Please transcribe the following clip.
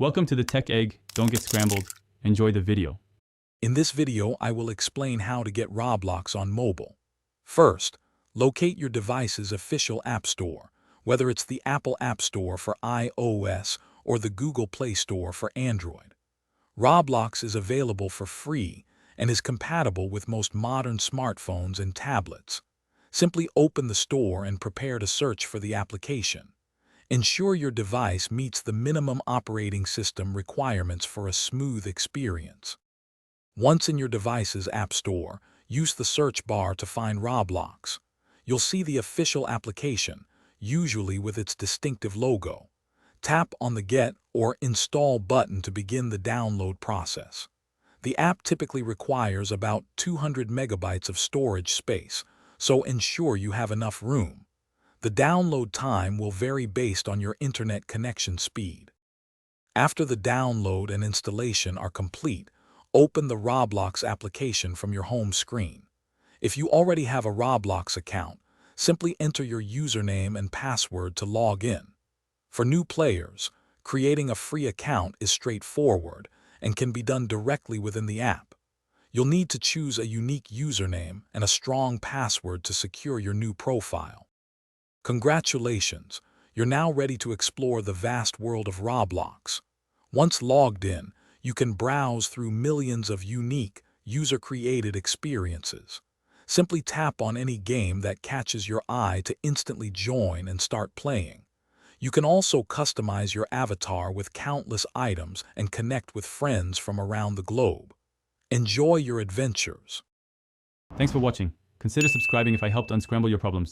Welcome to the Tech Egg. Don't get scrambled. Enjoy the video. In this video, I will explain how to get Roblox on mobile. First, locate your device's official App Store, whether it's the Apple App Store for iOS or the Google Play Store for Android. Roblox is available for free and is compatible with most modern smartphones and tablets. Simply open the store and prepare to search for the application. Ensure your device meets the minimum operating system requirements for a smooth experience. Once in your device's App Store, use the search bar to find Roblox. You'll see the official application, usually with its distinctive logo. Tap on the Get or Install button to begin the download process. The app typically requires about 200 megabytes of storage space, so ensure you have enough room. The download time will vary based on your internet connection speed. After the download and installation are complete, open the Roblox application from your home screen. If you already have a Roblox account, simply enter your username and password to log in. For new players, creating a free account is straightforward and can be done directly within the app. You'll need to choose a unique username and a strong password to secure your new profile. Congratulations, you're now ready to explore the vast world of Roblox. Once logged in, you can browse through millions of unique, user-created experiences. Simply tap on any game that catches your eye to instantly join and start playing. You can also customize your avatar with countless items and connect with friends from around the globe. Enjoy your adventures. Thanks for watching. Consider subscribing if I helped unscramble your problems.